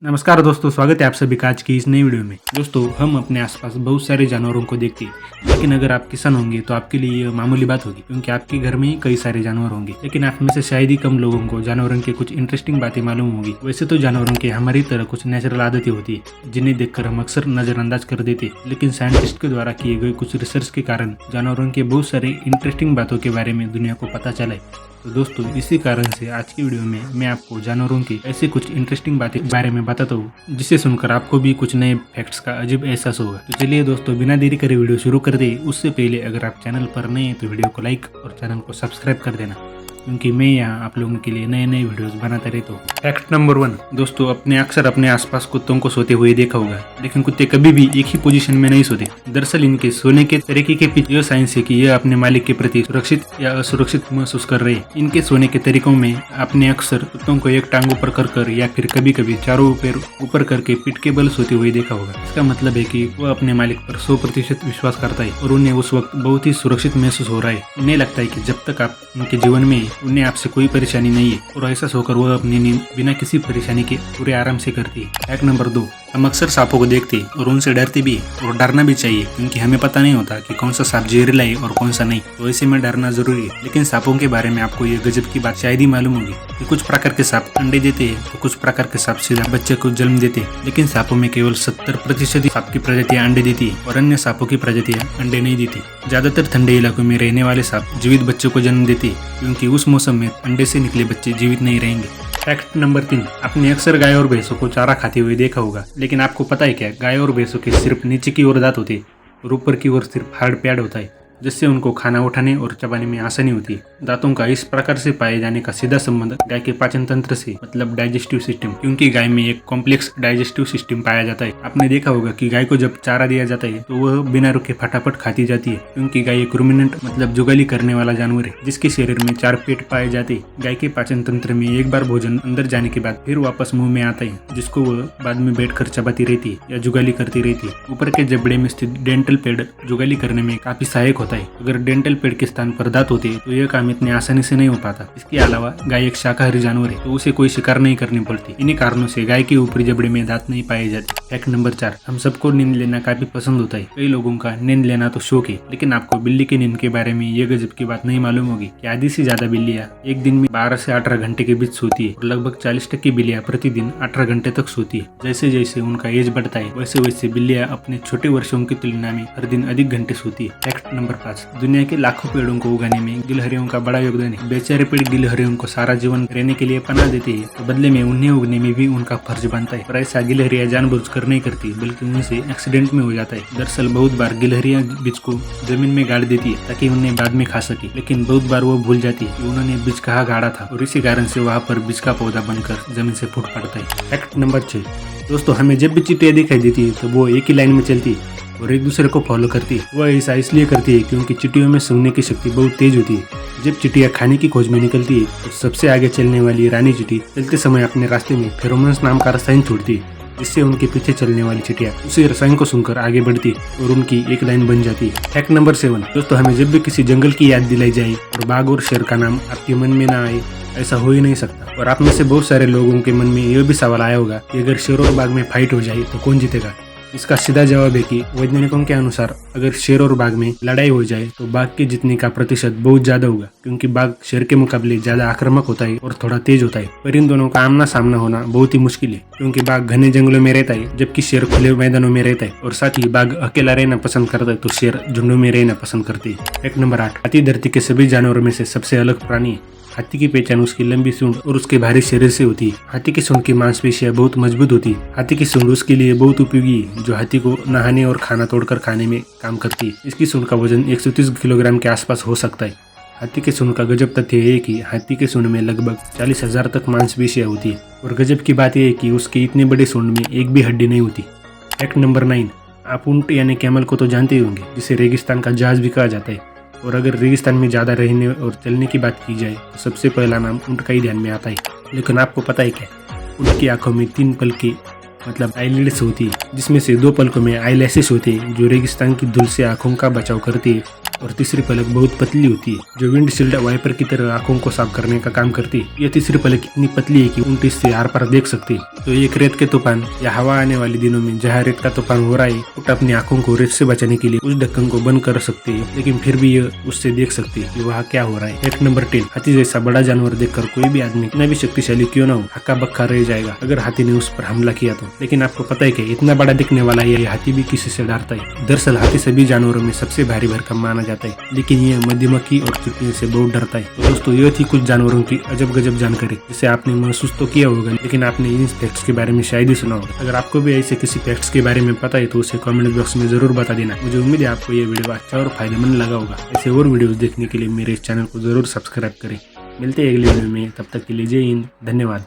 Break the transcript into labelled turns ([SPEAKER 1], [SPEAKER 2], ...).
[SPEAKER 1] नमस्कार दोस्तों, स्वागत है आप सभी का आज की इस नई वीडियो में। दोस्तों, हम अपने आसपास बहुत सारे जानवरों को देखते हैं, लेकिन अगर आप किसान होंगे तो आपके लिए यह मामूली बात होगी, क्योंकि आपके घर में ही कई सारे जानवर होंगे। लेकिन आप में से शायद ही कम लोगों को जानवरों के कुछ इंटरेस्टिंग बातें मालूम होगी। वैसे तो जानवरों के हमारी तरह कुछ नेचुरल आदतें होती है, जिन्हें देखकर हम अक्सर नजरअंदाज कर देते हैं। लेकिन साइंटिस्ट के द्वारा किए गए कुछ रिसर्च के कारण जानवरों के बहुत सारे इंटरेस्टिंग बातों के बारे में दुनिया को पता चला है। तो दोस्तों, इसी कारण से आज की वीडियो में मैं आपको जानवरों की ऐसे कुछ इंटरेस्टिंग बातें के बारे में बताता हूँ, जिसे सुनकर आपको भी कुछ नए फैक्ट्स का अजीब एहसास होगा। तो चलिए दोस्तों, बिना देरी करे वीडियो शुरू कर दे। उससे पहले अगर आप चैनल पर नए हैं तो वीडियो को लाइक और चैनल को सब्सक्राइब कर देना, क्योंकि मैं यहाँ आप लोगों के लिए नए नए वीडियोस बनाता रहता हूँ। फैक्ट नंबर 1, दोस्तों, आपने अक्सर अपने आसपास कुत्तों को सोते हुए देखा होगा, लेकिन कुत्ते कभी भी एक ही पोजीशन में नहीं सोते। दरअसल इनके सोने के तरीके के पीछे यह साइंस है कि यह अपने मालिक के प्रति सुरक्षित या असुरक्षित महसूस कर रहे हैं। इनके सोने के तरीकों में आपने अक्सर कुत्तों को एक टांग ऊपर कर या फिर कभी कभी चारों पैर ऊपर करके पीठ के बल सोते हुए देखा होगा। इसका मतलब है कि वह अपने मालिक पर 100% विश्वास करता है और उन्हें उस वक्त बहुत ही सुरक्षित महसूस हो रहा है। उन्हें लगता है कि जब तक आप उनके जीवन में उन्हें आपसे कोई परेशानी नहीं है, और ऐसा सोकर वह अपनी नींद बिना किसी परेशानी के पूरे आराम से करती है। फैक्ट नंबर 2, हम अक्सर सांपों को देखते हैं और उनसे डरते भी हैं, और डरना भी चाहिए, क्योंकि हमें पता नहीं होता कि कौन सा सांप जहरीला है और कौन सा नहीं। तो ऐसे में डरना जरूरी है। लेकिन सांपों के बारे में आपको ये गजब की बात शायद ही मालूम होगी कि कुछ प्रकार के सांप अंडे देते हैं तो कुछ प्रकार के सांप सीधा बच्चे को जन्म देते हैं। लेकिन सांपों में केवल 70% सांप की प्रजातियां अंडे देती है और अन्य सांपों की प्रजातियां अंडे नहीं देती। ज्यादातर ठंडे इलाकों में रहने वाले सांप जीवित बच्चों को जन्म देते हैं, क्योंकि उस मौसम में अंडे से निकले बच्चे जीवित नहीं रहेंगे। फैक्ट नंबर 3, आपने अक्सर गाय और भैंसों को चारा खाते हुए देखा होगा, लेकिन आपको पता है क्या, गाय और भैंसों के सिर्फ नीचे की ओर दांत होते हैं और ऊपर की ओर सिर्फ हार्ड पैड होता है, जिससे उनको खाना उठाने और चबाने में आसानी होती है। दांतों का इस प्रकार से पाए जाने का सीधा संबंध गाय के पाचन तंत्र से, मतलब डाइजेस्टिव सिस्टम, क्योंकि गाय में एक कॉम्प्लेक्स डाइजेस्टिव सिस्टम पाया जाता है। आपने देखा होगा कि गाय को जब चारा दिया जाता है तो वह बिना रुके फटाफट खाती जाती है, क्योंकि गाय एक रूमिनेंट मतलब जुगाली करने वाला जानवर है, जिसके शरीर में 4 पेट पाए जाते हैं। गाय के पाचन तंत्र में एक बार भोजन अंदर जाने के बाद फिर वापस मुंह में आता है, जिसको वह बाद में बैठकर चबाती रहती है या जुगाली करती रहती है। ऊपर के जबड़े में स्थित डेंटल पेड जुगाली करने में काफी सहायक होता है। अगर डेंटल पेड के स्थान पर दांत होते तो यह काम इतने आसानी से नहीं हो पाता। इसके अलावा गाय एक शाकाहारी जानवर है, तो उसे कोई शिकार नहीं करनी पड़ती। इन्हीं कारणों से गाय के ऊपरी जबड़े में दांत नहीं पाए जाते। फैक्ट नंबर 4, हम सबको नींद लेना काफी पसंद होता है। कई लोगों का नींद लेना तो शौक है, लेकिन आपको बिल्ली की नींद के बारे में ये गजब की बात नहीं मालूम होगी कि आधी से ज्यादा बिल्लियां एक दिन में 12 से 18 घंटे के बीच सोती है, और लगभग 40% बिल्लियां प्रतिदिन 18 घंटे तक सोती है। जैसे जैसे उनका एज बढ़ता है, वैसे वैसे बिल्लियां अपने छोटे वर्षों की तुलना में हर दिन अधिक घंटे सोती है। फैक्ट नंबर 5, दुनिया के लाखों पेड़ों को उगाने में गिलहरियों का बड़ा योगदान है। बेचारे पेड़ गिलहरियों को सारा जीवन रहने के लिए पनाह देते हैं, तो बदले में उन्हें उगने में भी उनका फर्ज बनता है। और ऐसा गिलहरियां जानबूझकर नहीं करती, बल्कि उनसे एक्सीडेंट में हो जाता है। दरअसल बहुत बार गिलहरियां बीज को जमीन में गाड़ देती है ताकि उन्हें बाद में खा सके, लेकिन बहुत बार वो भूल जाती है कि उन्होंने बीज कहाँ गाड़ा था, और इसी कारण से वहाँ पर बीज का पौधा बनकर जमीन से फूट पड़ता है। फैक्ट नंबर 6, दोस्तों, हमें जब भी चींटियां दिखाई देती है तो वो एक ही लाइन में चलती है और एक दूसरे को फॉलो करती है। वह ऐसा इसलिए करती है क्योंकि चींटियों में सूंघने की शक्ति बहुत तेज होती है। जब चींटियां खाने की खोज में निकलती है तो सबसे आगे चलने वाली रानी चींटी चलते समय अपने रास्ते में फेरोमोन्स नाम का रसायन छोड़ती है, जिससे उनके पीछे चलने वाली चिड़िया उसी रसायन को सुनकर आगे बढ़ती है और उनकी एक लाइन बन जाती है। फैक्ट नंबर 7, दोस्तों, हमें जब भी किसी जंगल की याद दिलाई जाए और बाघ और शेर का नाम आपके मन में ना आए, ऐसा हो ही नहीं सकता। और आप में से बहुत सारे लोगों के मन में यह भी सवाल आया होगा कि अगर शेर और बाघ में फाइट हो जाए तो कौन जीतेगा। इसका सीधा जवाब है कि वैज्ञानिकों के अनुसार अगर शेर और बाघ में लड़ाई हो जाए तो बाघ के जीतने का प्रतिशत बहुत ज्यादा होगा, क्योंकि बाघ शेर के मुकाबले ज्यादा आक्रामक होता है और थोड़ा तेज होता है। पर इन दोनों का आमना सामना होना बहुत ही मुश्किल है, क्योंकि बाघ घने जंगलों में रहता है जबकि शेर खुले मैदानों में रहता है, और साथ ही बाघ अकेला रहना पसंद करता है तो शेर झुंडों में रहना पसंद करती है। फैक्ट नंबर 8, हाथी धरती के सभी जानवरों में से सबसे अलग प्राणी है। हाथी की पहचान उसकी लंबी सूंड और उसके भारी शरीर से होती है। हाथी की सूंड की मांसपेशियां बहुत मजबूत होती है। हाथी की सूंड उसके लिए बहुत उपयोगी है, जो हाथी को नहाने और खाना तोड़कर खाने में काम करती है। इसकी सूंड का वजन 130 किलोग्राम के आसपास हो सकता है। हाथी के सूंड का गजब तथ्य है कि हाथी के सूंड में लगभग 40,000 तक मांसपेशियां होती है, और गजब की बात यह है कि उसके इतने बड़े सूंड में एक भी हड्डी नहीं होती। फैक्ट नंबर 9, आप ऊंट यानी कैमल को तो जानते ही होंगे, जिसे रेगिस्तान का जहाज भी कहा जाता है। और अगर रेगिस्तान में ज़्यादा रहने और चलने की बात की जाए तो सबसे पहला नाम ऊंट का ही ध्यान में आता है। लेकिन आपको पता है क्या, ऊंट की आंखों में 3 पलकें मतलब आईलिड्स होती है, जिसमें से 2 पलकों में आईलैशेस होते हैं जो रेगिस्तान की धूल से आंखों का बचाव करती है, और तीसरी पलक बहुत पतली होती है जो विंडशील्ड वाइपर की तरह आंखों को साफ करने का काम करती है। यह तीसरी पलक इतनी पतली है कि ऊंट इससे आर पार देख सकती है। तो एक रेत के तूफान या हवा आने वाले दिनों में जहाँ रेत का तूफान हो रहा है, ऊंट अपनी आंखों को रेत से बचाने के लिए उस ढक्कन को बंद कर सकती है, लेकिन फिर भी यह उससे देख सकती है कि वहाँ क्या हो रहा है। फैक्ट नंबर 10, हाथी जैसा बड़ा जानवर देखकर कोई भी आदमी कितना भी शक्तिशाली क्यों ना हो, हक्का बक्का रह जाएगा अगर हाथी ने उस पर हमला किया तो। लेकिन आपको पता है कि इतना बड़ा दिखने वाला यह हाथी भी किसी से डरता है। दरअसल हाथी सभी जानवरों में सबसे भारी भरकम माना जाता है, लेकिन यह मधुमक्खी और चुटकियों से बहुत डरता है। तो दोस्तों, यह थी कुछ जानवरों की अजब गजब जानकारी जिसे आपने महसूस तो किया होगा, लेकिन आपने इन फैक्ट्स के बारे में शायद ही सुना होगा। अगर आपको भी ऐसे किसी फैक्ट्स के बारे में पता है तो उसे कमेंट बॉक्स में जरूर बता देना। मुझे उम्मीद है आपको यह वीडियो अच्छा और फायदेमंद लगा होगा। ऐसे और वीडियोस देखने के लिए मेरे इस चैनल को जरूर सब्सक्राइब करें। मिलते हैं अगले वीडियो में, तब तक के लिए जय हिंद, धन्यवाद।